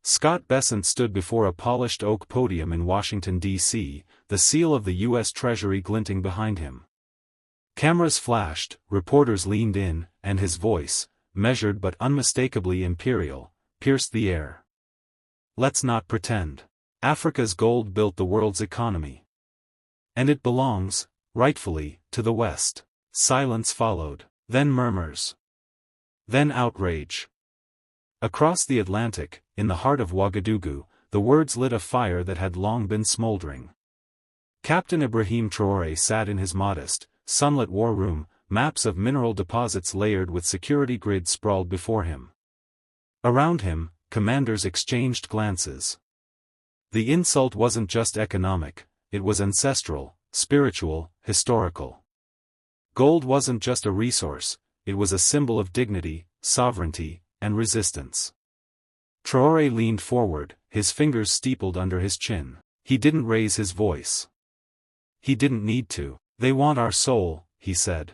Scott Bessent stood before a polished oak podium in Washington, D.C., the seal of the U.S. Treasury glinting behind him. Cameras flashed, reporters leaned in, and his voice, measured but unmistakably imperial, pierced the air. Let's not pretend. Africa's gold built the world's economy. And it belongs, rightfully, to the West. Silence followed, then murmurs. Then outrage. Across the Atlantic, in the heart of Ouagadougou, the words lit a fire that had long been smoldering. Captain Ibrahim Traoré sat in his modest, sunlit war room, maps of mineral deposits layered with security grids sprawled before him. Around him, commanders exchanged glances. The insult wasn't just economic, it was ancestral, spiritual, historical. Gold wasn't just a resource, it was a symbol of dignity, sovereignty, and resistance. Traoré leaned forward, his fingers steepled under his chin. He didn't raise his voice. He didn't need to. They want our soul, he said.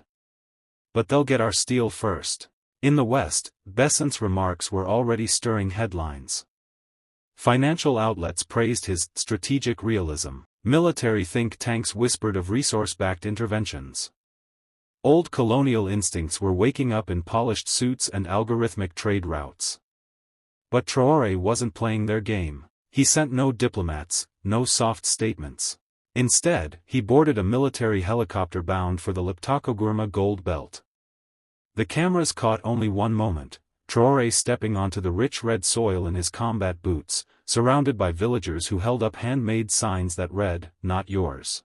But they'll get our steel first. In the West, Bessent's remarks were already stirring headlines. Financial outlets praised his strategic realism. Military think tanks whispered of resource-backed interventions. Old colonial instincts were waking up in polished suits and algorithmic trade routes. But Traoré wasn't playing their game. He sent no diplomats, no soft statements. Instead, he boarded a military helicopter bound for the Liptako gold belt. The cameras caught only one moment, Traoré stepping onto the rich red soil in his combat boots, surrounded by villagers who held up handmade signs that read, "Not yours."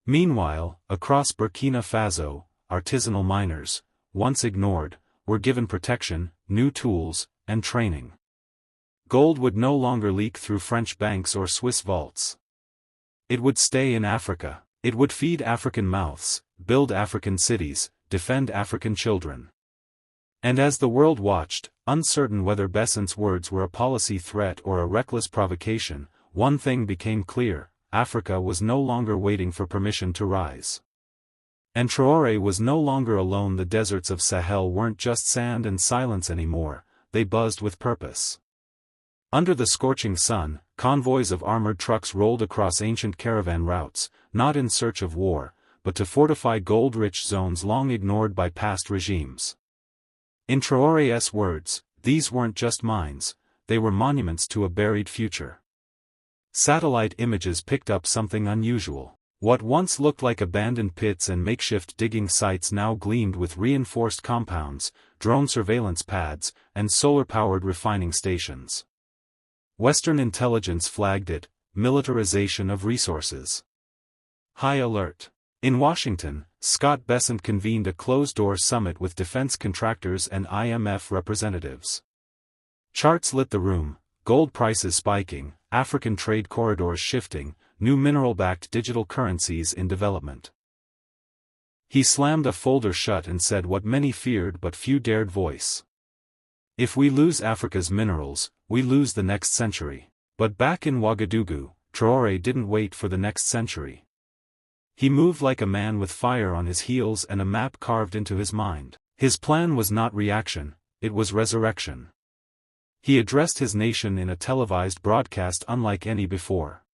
Meanwhile, across Burkina Faso, artisanal miners, once ignored, were given protection, new tools, and training. Gold would no longer leak through French banks or Swiss vaults. It would stay in Africa. It would feed African mouths, build African cities, defend African children. And as the world watched, uncertain whether Bessent's words were a policy threat or a reckless provocation, one thing became clear: Africa was no longer waiting for permission to rise. And Traoré was no longer alone. The deserts of Sahel weren't just sand and silence anymore, they buzzed with purpose. Under the scorching sun, convoys of armored trucks rolled across ancient caravan routes, not in search of war, but to fortify gold-rich zones long ignored by past regimes. In Traoré's words, these weren't just mines, they were monuments to a buried future. Satellite images picked up something unusual. What once looked like abandoned pits and makeshift digging sites now gleamed with reinforced compounds, drone surveillance pads, and solar-powered refining stations. Western intelligence flagged it: militarization of resources. High alert. In Washington, Scott Bessent convened a closed-door summit with defense contractors and IMF representatives. Charts lit the room, gold prices spiking, African trade corridors shifting, new mineral-backed digital currencies in development. He slammed a folder shut and said what many feared but few dared voice. If we lose Africa's minerals, we lose the next century. But back in Ouagadougou, Traoré didn't wait for the next century. He moved like a man with fire on his heels and a map carved into his mind. His plan was not reaction, it was resurrection. He addressed his nation in a televised broadcast unlike any before.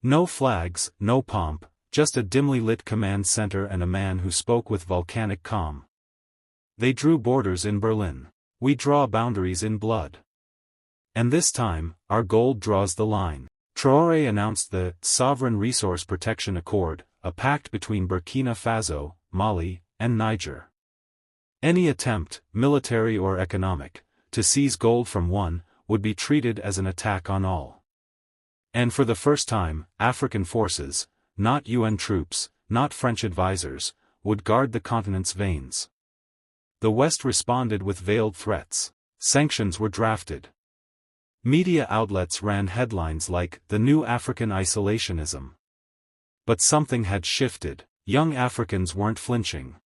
No flags, no pomp, just a dimly lit command center and a man who spoke with volcanic calm. They drew borders in Berlin. We draw boundaries in blood. And this time, our gold draws the line. Traoré announced the Sovereign Resource Protection Accord, a pact between Burkina Faso, Mali, and Niger. Any attempt, military or economic, to seize gold from one, would be treated as an attack on all. And for the first time, African forces, not UN troops, not French advisors, would guard the continent's veins. The West responded with veiled threats. Sanctions were drafted. Media outlets ran headlines like, "The New African Isolationism." But something had shifted. Young Africans weren't flinching.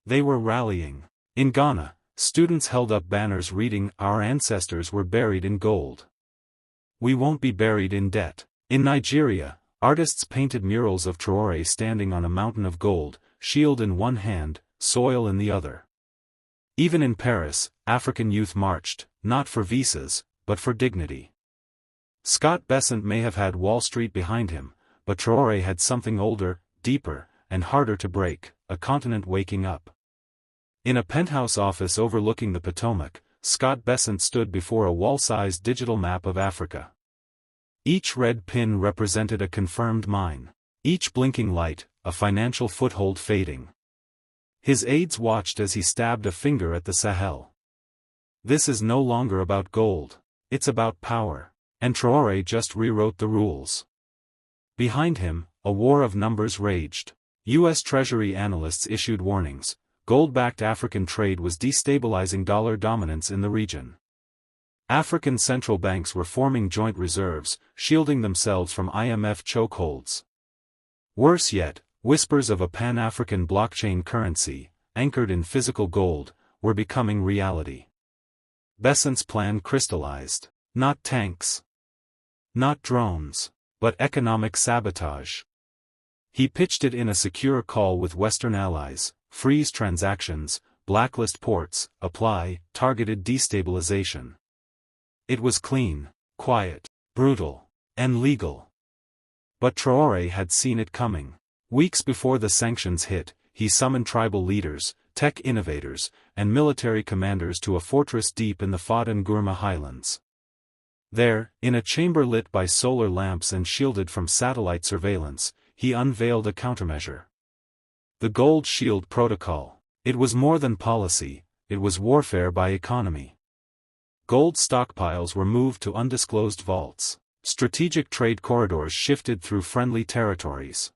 They were rallying. In Ghana, students held up banners reading, "Our ancestors were buried in gold. We won't be buried in debt." In Nigeria, artists painted murals of Traoré standing on a mountain of gold, shield in one hand, soil in the other. Even in Paris, African youth marched, not for visas, but for dignity. Scott Bessent may have had Wall Street behind him, but Traoré had something older, deeper, and harder to break, a continent waking up. In a penthouse office overlooking the Potomac, Scott Bessent stood before a wall-sized digital map of Africa. Each red pin represented a confirmed mine. Each blinking light, a financial foothold fading. His aides watched as he stabbed a finger at the Sahel. This is no longer about gold, it's about power, and Traoré just rewrote the rules. Behind him, a war of numbers raged. U.S. Treasury analysts issued warnings. Gold-backed African trade was destabilizing dollar dominance in the region. African central banks were forming joint reserves, shielding themselves from IMF chokeholds. Worse yet, whispers of a Pan-African blockchain currency, anchored in physical gold, were becoming reality. Bessent's plan crystallized. Not tanks. Not drones, but economic sabotage. He pitched it in a secure call with Western allies: freeze transactions, blacklist ports, apply targeted destabilization. It was clean, quiet, brutal, and legal. But Traoré had seen it coming. Weeks before the sanctions hit, he summoned tribal leaders, tech innovators, and military commanders to a fortress deep in the Fouta Ngurma highlands. There, in a chamber lit by solar lamps and shielded from satellite surveillance, he unveiled a countermeasure. The Gold Shield Protocol. It was more than policy, it was warfare by economy. Gold stockpiles were moved to undisclosed vaults. Strategic trade corridors shifted through friendly territories.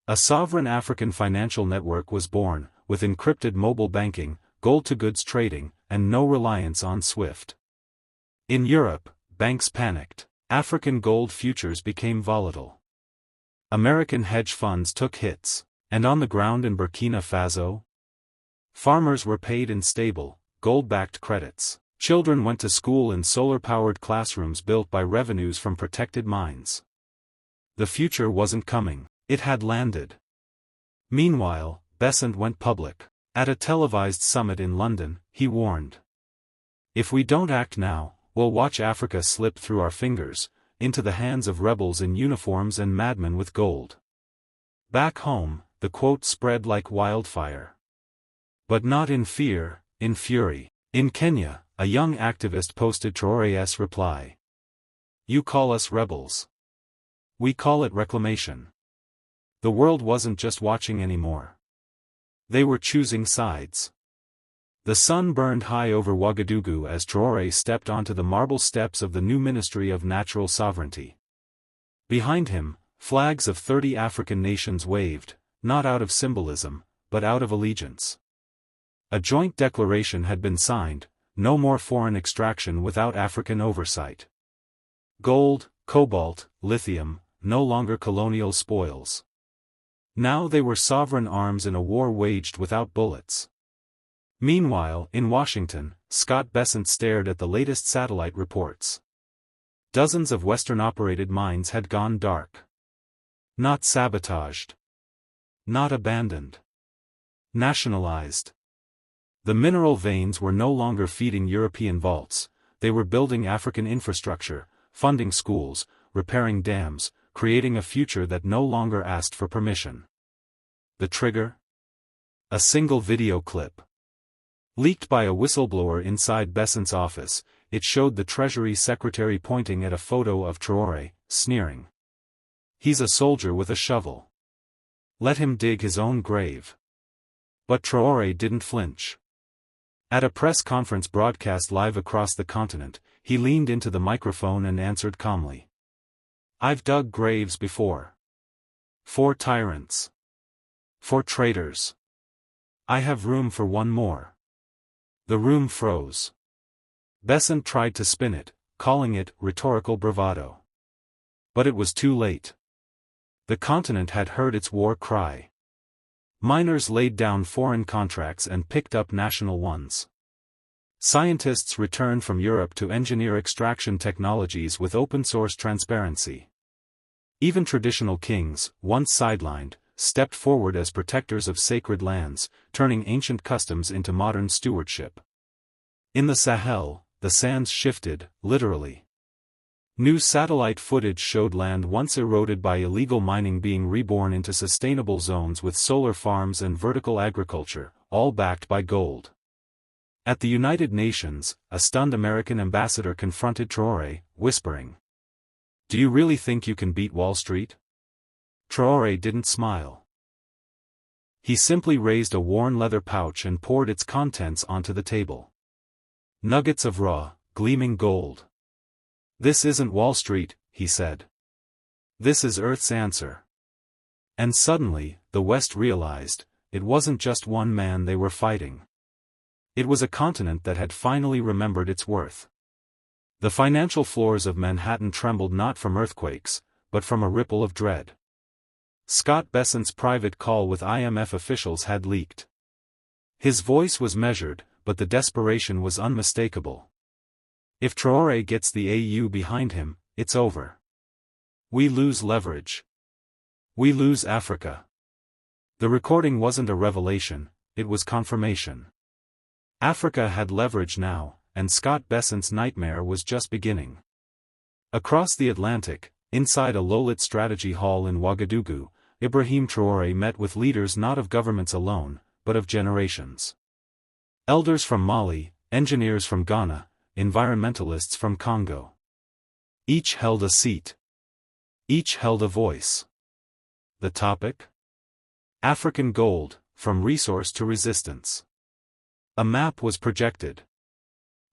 A sovereign African financial network was born, with encrypted mobile banking, gold-to-goods trading, and no reliance on SWIFT. In Europe, banks panicked. African gold futures became volatile. American hedge funds took hits. And on the ground in Burkina Faso? Farmers were paid in stable, gold-backed credits. Children went to school in solar-powered classrooms built by revenues from protected mines. The future wasn't coming, it had landed. Meanwhile, Bessent went public. At a televised summit in London, he warned. If we don't act now, we'll watch Africa slip through our fingers, into the hands of rebels in uniforms and madmen with gold. Back home, the quote spread like wildfire. But not in fear, in fury. In Kenya, a young activist posted Traoré's reply. You call us rebels. We call it reclamation. The world wasn't just watching anymore. They were choosing sides. The sun burned high over Ouagadougou as Traoré stepped onto the marble steps of the new Ministry of Natural Sovereignty. Behind him, flags of 30 African nations waved, not out of symbolism, but out of allegiance. A joint declaration had been signed: no more foreign extraction without African oversight. Gold, cobalt, lithium, no longer colonial spoils. Now they were sovereign arms in a war waged without bullets. Meanwhile, in Washington, Scott Bessent stared at the latest satellite reports. Dozens of Western-operated mines had gone dark. Not sabotaged. Not abandoned. Nationalized. The mineral veins were no longer feeding European vaults, they were building African infrastructure, funding schools, repairing dams, creating a future that no longer asked for permission. The trigger? A single video clip. Leaked by a whistleblower inside Bessent's office, it showed the Treasury Secretary pointing at a photo of Traoré, sneering. He's a soldier with a shovel. Let him dig his own grave. But Traoré didn't flinch. At a press conference broadcast live across the continent, he leaned into the microphone and answered calmly. I've dug graves before. For tyrants. For traitors. I have room for one more. The room froze. Bessent tried to spin it, calling it rhetorical bravado. But it was too late. The continent had heard its war cry. Miners laid down foreign contracts and picked up national ones. Scientists returned from Europe to engineer extraction technologies with open-source transparency. Even traditional kings, once sidelined, stepped forward as protectors of sacred lands, turning ancient customs into modern stewardship. In the Sahel, the sands shifted, literally. New satellite footage showed land once eroded by illegal mining being reborn into sustainable zones with solar farms and vertical agriculture, all backed by gold. At the United Nations, a stunned American ambassador confronted Traoré, whispering, "Do you really think you can beat Wall Street?" Traoré didn't smile. He simply raised a worn leather pouch and poured its contents onto the table. Nuggets of raw, gleaming gold. "This isn't Wall Street," he said. "This is Earth's answer." And suddenly, the West realized, it wasn't just one man they were fighting. It was a continent that had finally remembered its worth. The financial floors of Manhattan trembled not from earthquakes, but from a ripple of dread. Scott Bessent's private call with IMF officials had leaked. His voice was measured, but the desperation was unmistakable. If Traoré gets the AU behind him, it's over. We lose leverage. We lose Africa. The recording wasn't a revelation, it was confirmation. Africa had leverage now, and Scott Bessent's nightmare was just beginning. Across the Atlantic, inside a low-lit strategy hall in Ouagadougou, Ibrahim Traoré met with leaders not of governments alone, but of generations. Elders from Mali, engineers from Ghana, environmentalists from Congo. Each held a seat. Each held a voice. The topic? African gold, from resource to resistance. A map was projected.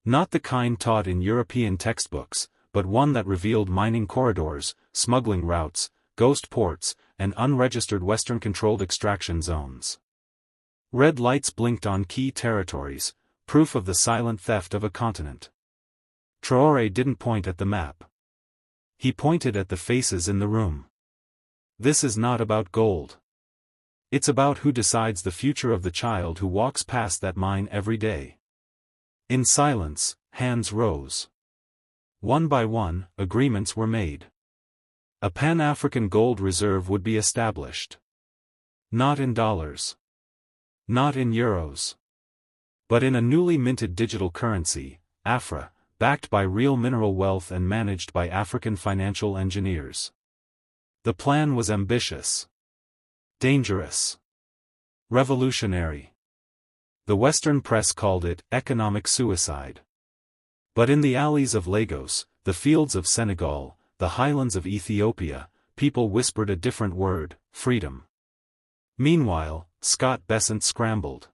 Not the kind taught in European textbooks, but one that revealed mining corridors, smuggling routes, ghost ports, and unregistered Western-controlled extraction zones. Red lights blinked on key territories, proof of the silent theft of a continent. Traoré didn't point at the map. He pointed at the faces in the room. This is not about gold. It's about who decides the future of the child who walks past that mine every day. In silence, hands rose. One by one, agreements were made. A Pan-African gold reserve would be established. Not in dollars. Not in euros. But in a newly minted digital currency, Afra, backed by real mineral wealth and managed by African financial engineers. The plan was ambitious. Dangerous. Revolutionary. The Western press called it economic suicide. But in the alleys of Lagos, the fields of Senegal, the highlands of Ethiopia, people whispered a different word: freedom. Meanwhile, Scott Bessent scrambled.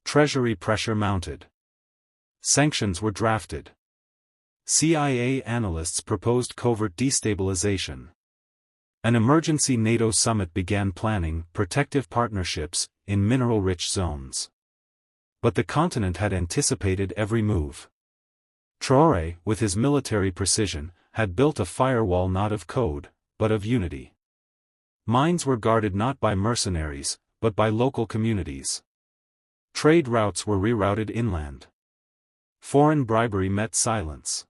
Treasury pressure mounted. Sanctions were drafted. CIA analysts proposed covert destabilization. An emergency NATO summit began planning protective partnerships in mineral-rich zones. But the continent had anticipated every move. Traoré, with his military precision, had built a firewall not of code, but of unity. Mines were guarded not by mercenaries, but by local communities. Trade routes were rerouted inland. Foreign bribery met silence.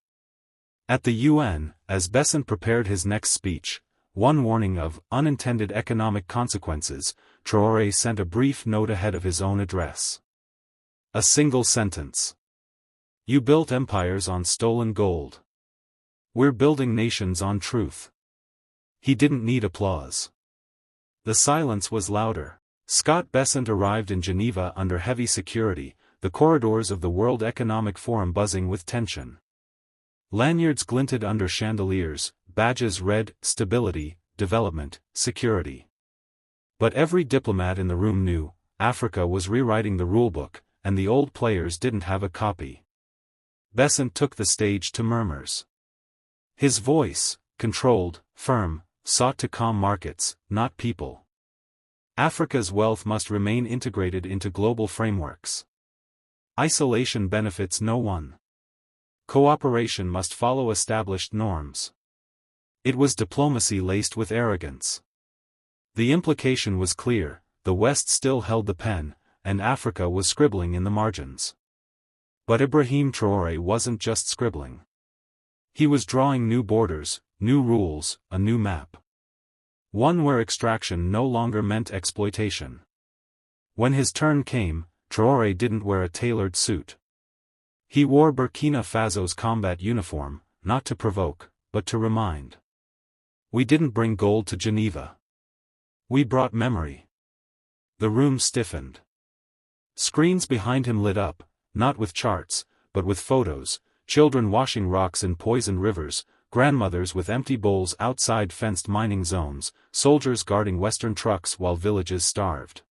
At the UN, as Bessent prepared his next speech, one warning of unintended economic consequences, Traoré sent a brief note ahead of his own address. A single sentence. You built empires on stolen gold. We're building nations on truth. He didn't need applause. The silence was louder. Scott Bessent arrived in Geneva under heavy security, the corridors of the World Economic Forum buzzing with tension. Lanyards glinted under chandeliers, badges read, stability, development, security. But every diplomat in the room knew, Africa was rewriting the rulebook, and the old players didn't have a copy. Bessent took the stage to murmurs. His voice, controlled, firm, sought to calm markets, not people. Africa's wealth must remain integrated into global frameworks. Isolation benefits no one. Cooperation must follow established norms. It was diplomacy laced with arrogance. The implication was clear: the West still held the pen, and Africa was scribbling in the margins. But Ibrahim Traoré wasn't just scribbling. He was drawing new borders, new rules, a new map. One where extraction no longer meant exploitation. When his turn came, Traoré didn't wear a tailored suit. He wore Burkina Faso's combat uniform, not to provoke, but to remind. We didn't bring gold to Geneva. We brought memory. The room stiffened. Screens behind him lit up, not with charts, but with photos, children washing rocks in poisoned rivers, grandmothers with empty bowls outside fenced mining zones, soldiers guarding Western trucks while villages starved.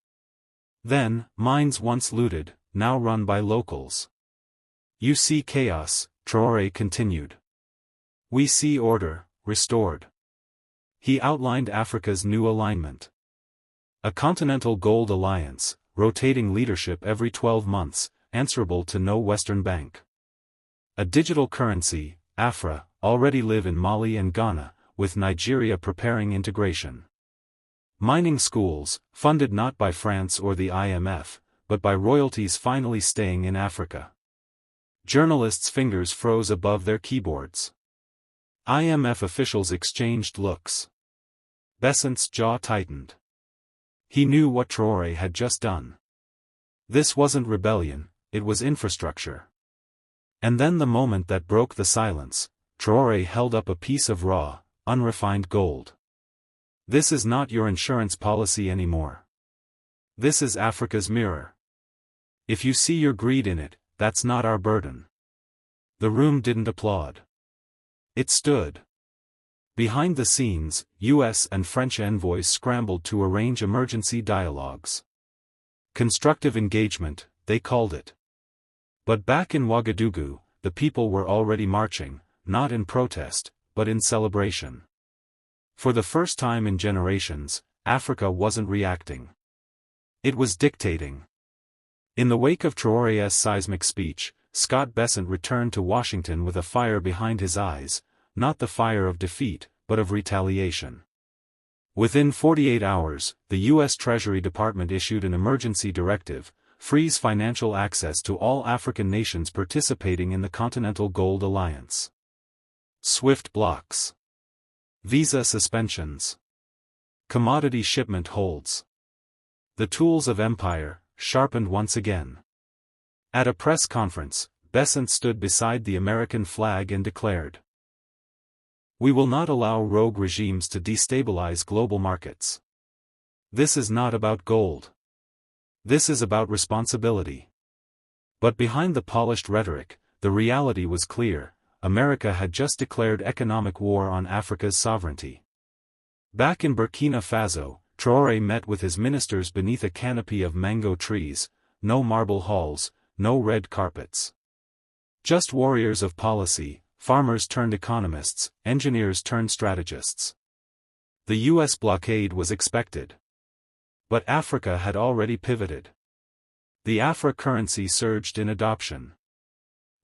Then, mines once looted, now run by locals. You see chaos, Traoré continued. We see order, restored. He outlined Africa's new alignment. A continental gold alliance, rotating leadership every 12 months, answerable to no Western bank. A digital currency, Afra, already live in Mali and Ghana, with Nigeria preparing integration. Mining schools, funded not by France or the IMF, but by royalties finally staying in Africa. Journalists' fingers froze above their keyboards. IMF officials exchanged looks. Bessent's jaw tightened. He knew what Traoré had just done. This wasn't rebellion, it was infrastructure. And then the moment that broke the silence, Traoré held up a piece of raw, unrefined gold. This is not your insurance policy anymore. This is Africa's mirror. If you see your greed in it, that's not our burden. The room didn't applaud. It stood. Behind the scenes, US and French envoys scrambled to arrange emergency dialogues. Constructive engagement, they called it. But back in Ouagadougou, the people were already marching, not in protest, but in celebration. For the first time in generations, Africa wasn't reacting. It was dictating. In the wake of Traoré's seismic speech, Scott Bessent returned to Washington with a fire behind his eyes, not the fire of defeat, but of retaliation. Within 48 hours, the U.S. Treasury Department issued an emergency directive, freeze financial access to all African nations participating in the Continental Gold Alliance. Swift blocks. Visa suspensions. Commodity shipment holds. The tools of empire, sharpened once again. At a press conference, Bessent stood beside the American flag and declared, "We will not allow rogue regimes to destabilize global markets. This is not about gold. This is about responsibility." But behind the polished rhetoric, the reality was clear. America had just declared economic war on Africa's sovereignty. Back in Burkina Faso, Traoré met with his ministers beneath a canopy of mango trees, no marble halls, no red carpets. Just warriors of policy, farmers turned economists, engineers turned strategists. The U.S. blockade was expected. But Africa had already pivoted. The Afra currency surged in adoption.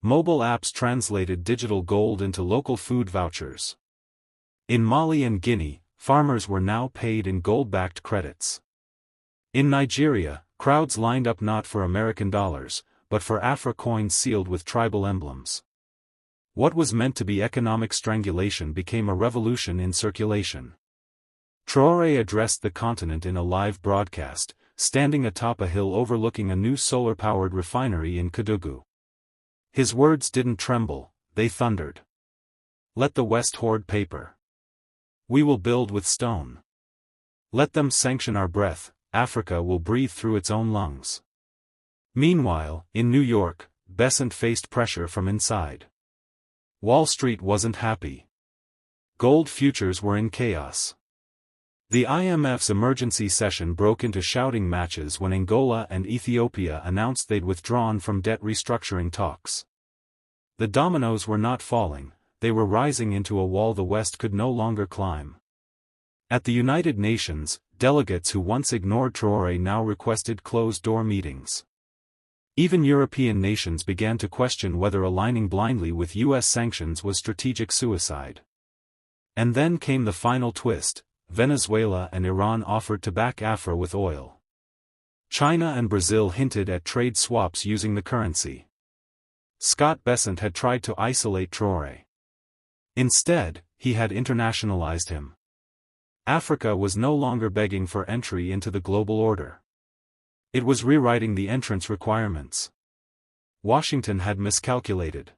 Mobile apps translated digital gold into local food vouchers. In Mali and Guinea, farmers were now paid in gold-backed credits. In Nigeria, crowds lined up not for American dollars, but for Afra coins sealed with tribal emblems. What was meant to be economic strangulation became a revolution in circulation. Traoré addressed the continent in a live broadcast, standing atop a hill overlooking a new solar-powered refinery in Kédougou. His words didn't tremble, they thundered. Let the West hoard paper. We will build with stone. Let them sanction our breath, Africa will breathe through its own lungs. Meanwhile, in New York, Bessent faced pressure from inside. Wall Street wasn't happy. Gold futures were in chaos. The IMF's emergency session broke into shouting matches when Angola and Ethiopia announced they'd withdrawn from debt restructuring talks. The dominoes were not falling, they were rising into a wall the West could no longer climb. At the United Nations, delegates who once ignored Traoré now requested closed-door meetings. Even European nations began to question whether aligning blindly with U.S. sanctions was strategic suicide. And then came the final twist. Venezuela and Iran offered to back Afra with oil. China and Brazil hinted at trade swaps using the currency. Scott Bessent had tried to isolate Traoré. Instead, he had internationalized him. Africa was no longer begging for entry into the global order. It was rewriting the entrance requirements. Washington had miscalculated.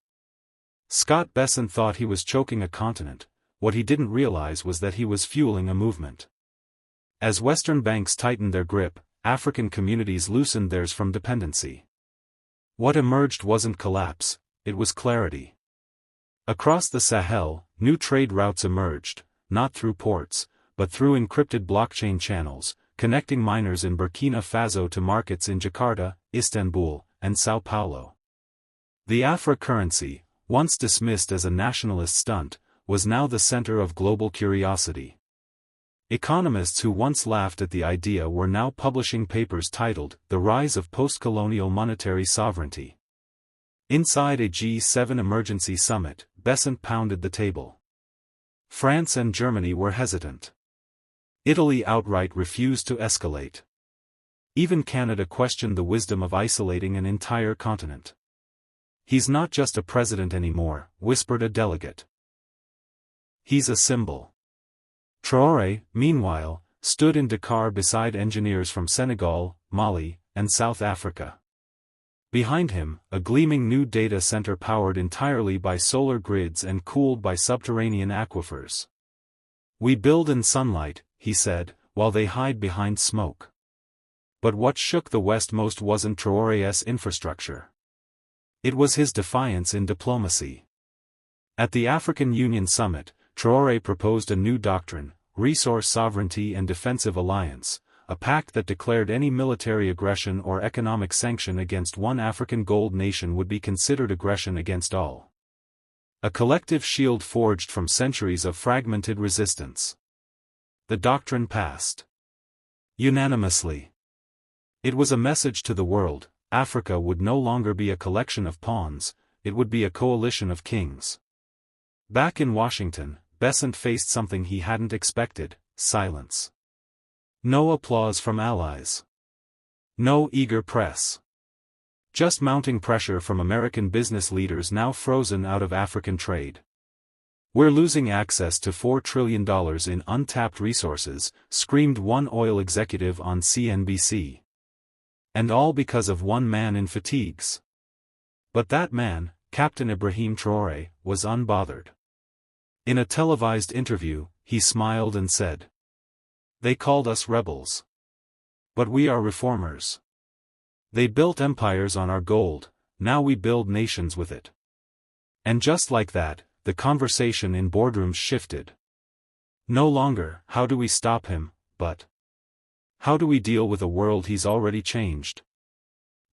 Scott Bessent thought he was choking a continent. What he didn't realize was that he was fueling a movement. As Western banks tightened their grip, African communities loosened theirs from dependency. What emerged wasn't collapse, it was clarity. Across the Sahel, new trade routes emerged, not through ports, but through encrypted blockchain channels, connecting miners in Burkina Faso to markets in Jakarta, Istanbul, and Sao Paulo. The Afra currency, once dismissed as a nationalist stunt, was now the center of global curiosity. Economists who once laughed at the idea were now publishing papers titled, "The Rise of Post-Colonial Monetary Sovereignty." Inside a G7 emergency summit, Bessent pounded the table. France and Germany were hesitant. Italy outright refused to escalate. Even Canada questioned the wisdom of isolating an entire continent. "He's not just a president anymore," whispered a delegate. "He's a symbol." Traoré, meanwhile, stood in Dakar beside engineers from Senegal, Mali, and South Africa. Behind him, a gleaming new data center powered entirely by solar grids and cooled by subterranean aquifers. "We build in sunlight," he said, "while they hide behind smoke." But what shook the West most wasn't Traoré's infrastructure. It was his defiance in diplomacy. At the African Union Summit, Traoré proposed a new doctrine, resource sovereignty and defensive alliance, a pact that declared any military aggression or economic sanction against one African gold nation would be considered aggression against all. A collective shield forged from centuries of fragmented resistance. The doctrine passed unanimously. It was a message to the world: Africa would no longer be a collection of pawns, it would be a coalition of kings. Back in Washington, Bessent faced something he hadn't expected: silence. No applause from allies. No eager press. Just mounting pressure from American business leaders now frozen out of African trade. "We're losing access to $4 trillion in untapped resources," screamed one oil executive on CNBC. And all because of one man in fatigues. But that man, Captain Ibrahim Traoré, was unbothered. In a televised interview, he smiled and said, "They called us rebels. But we are reformers. They built empires on our gold, now we build nations with it." And just like that, the conversation in boardrooms shifted. No longer, "How do we stop him?" but "How do we deal with a world he's already changed?"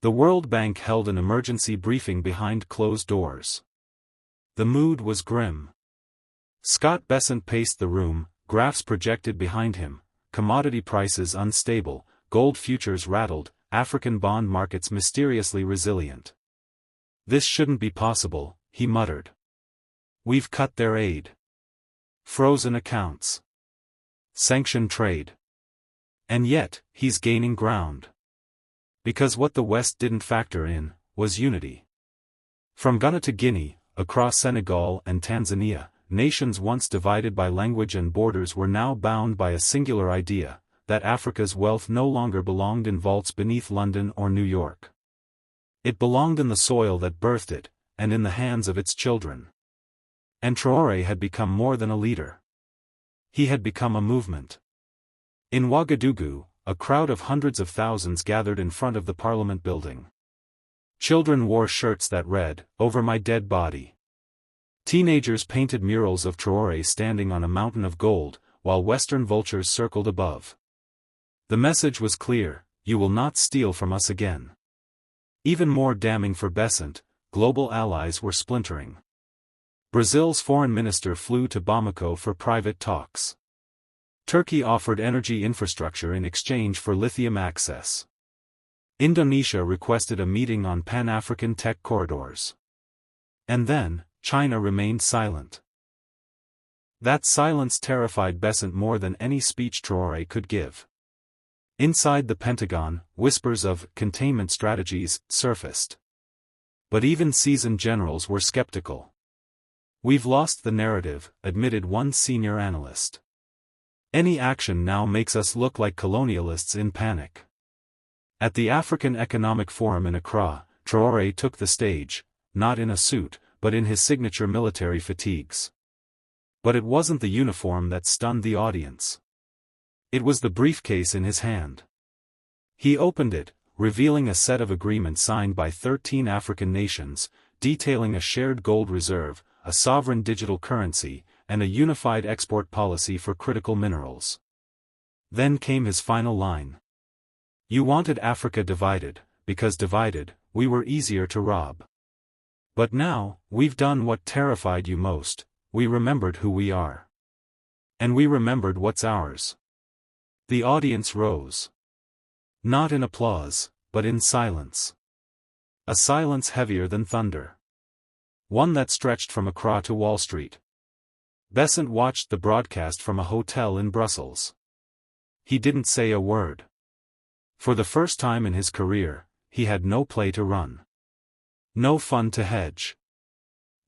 The World Bank held an emergency briefing behind closed doors. The mood was grim. Scott Bessent paced the room, graphs projected behind him, commodity prices unstable, gold futures rattled, African bond markets mysteriously resilient. "This shouldn't be possible," he muttered. "We've cut their aid. Frozen accounts. Sanctioned trade. And yet, he's gaining ground." Because what the West didn't factor in was unity. From Ghana to Guinea, across Senegal and Tanzania, nations once divided by language and borders were now bound by a singular idea, that Africa's wealth no longer belonged in vaults beneath London or New York. It belonged in the soil that birthed it, and in the hands of its children. And Traoré had become more than a leader. He had become a movement. In Ouagadougou, a crowd of hundreds of thousands gathered in front of the Parliament building. Children wore shirts that read, "Over my dead body." Teenagers painted murals of Traoré standing on a mountain of gold, while Western vultures circled above. The message was clear: you will not steal from us again. Even more damning for Bessent, global allies were splintering. Brazil's foreign minister flew to Bamako for private talks. Turkey offered energy infrastructure in exchange for lithium access. Indonesia requested a meeting on Pan-African tech corridors. And then, China remained silent. That silence terrified Bessent more than any speech Traoré could give. Inside the Pentagon, whispers of containment strategies surfaced. But even seasoned generals were skeptical. "We've lost the narrative," admitted one senior analyst. "Any action now makes us look like colonialists in panic." At the African Economic Forum in Accra, Traoré took the stage, not in a suit, but in his signature military fatigues. But it wasn't the uniform that stunned the audience. It was the briefcase in his hand. He opened it, revealing a set of agreements signed by 13 African nations, detailing a shared gold reserve, a sovereign digital currency, and a unified export policy for critical minerals. Then came his final line. "You wanted Africa divided, because divided, we were easier to rob. But now, we've done what terrified you most, we remembered who we are. And we remembered what's ours." The audience rose. Not in applause, but in silence. A silence heavier than thunder. One that stretched from Accra to Wall Street. Bessent watched the broadcast from a hotel in Brussels. He didn't say a word. For the first time in his career, he had no play to run. No fund to hedge.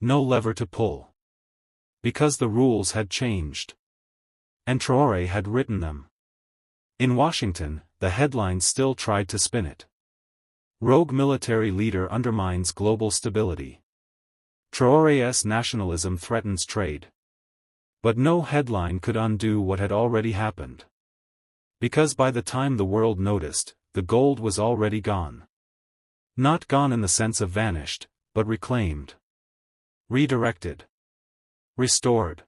No lever to pull. Because the rules had changed. And Traoré had written them. In Washington, the headlines still tried to spin it. Rogue military leader undermines global stability. Traoré's nationalism threatens trade. But no headline could undo what had already happened. Because by the time the world noticed, the gold was already gone. Not gone in the sense of vanished, but reclaimed. Redirected. Restored.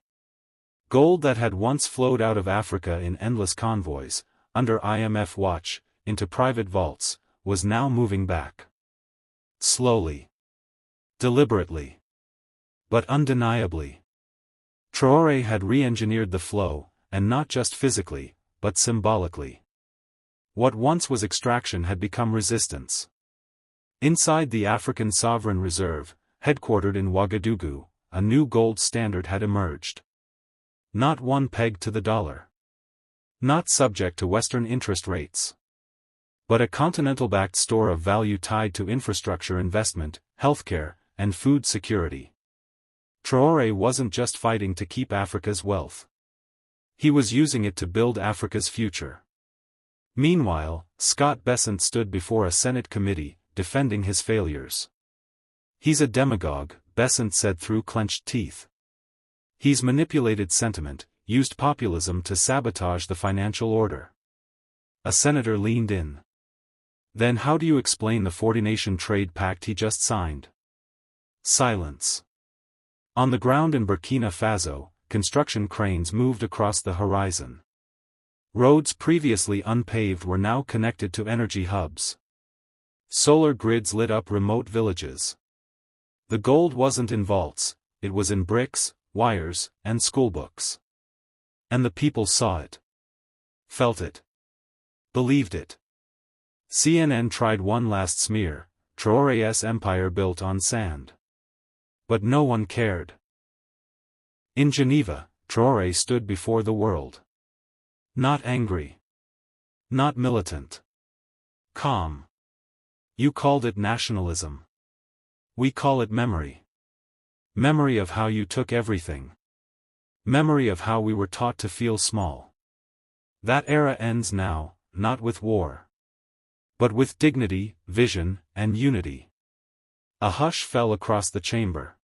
Gold that had once flowed out of Africa in endless convoys, under IMF watch, into private vaults, was now moving back. Slowly. Deliberately. But undeniably. Traoré had re-engineered the flow, and not just physically, but symbolically. What once was extraction had become resistance. Inside the African Sovereign Reserve, headquartered in Ouagadougou, a new gold standard had emerged. Not one peg to the dollar. Not subject to Western interest rates. But a continental-backed store of value tied to infrastructure investment, healthcare, and food security. Traoré wasn't just fighting to keep Africa's wealth. He was using it to build Africa's future. Meanwhile, Scott Bessent stood before a Senate committee, defending his failures. "He's a demagogue," Bessent said through clenched teeth. "He's manipulated sentiment, used populism to sabotage the financial order." A senator leaned in. "Then how do you explain the 40-nation trade pact he just signed?" Silence. On the ground in Burkina Faso, construction cranes moved across the horizon. Roads previously unpaved were now connected to energy hubs. Solar grids lit up remote villages. The gold wasn't in vaults, it was in bricks, wires, and schoolbooks. And the people saw it. Felt it. Believed it. CNN tried one last smear, Traoré's empire built on sand. But no one cared. In Geneva, Traoré stood before the world. Not angry. Not militant. Calm. "You called it nationalism. We call it memory. Memory of how you took everything. Memory of how we were taught to feel small. That era ends now, not with war. But with dignity, vision, and unity." A hush fell across the chamber.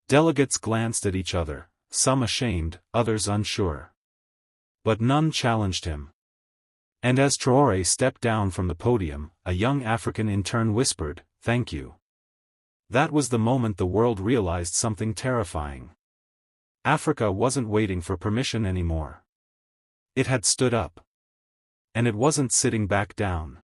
Delegates glanced at each other, some ashamed, others unsure. But none challenged him. And as Traoré stepped down from the podium, a young African intern whispered, "Thank you." That was the moment the world realized something terrifying. Africa wasn't waiting for permission anymore. It had stood up. And it wasn't sitting back down.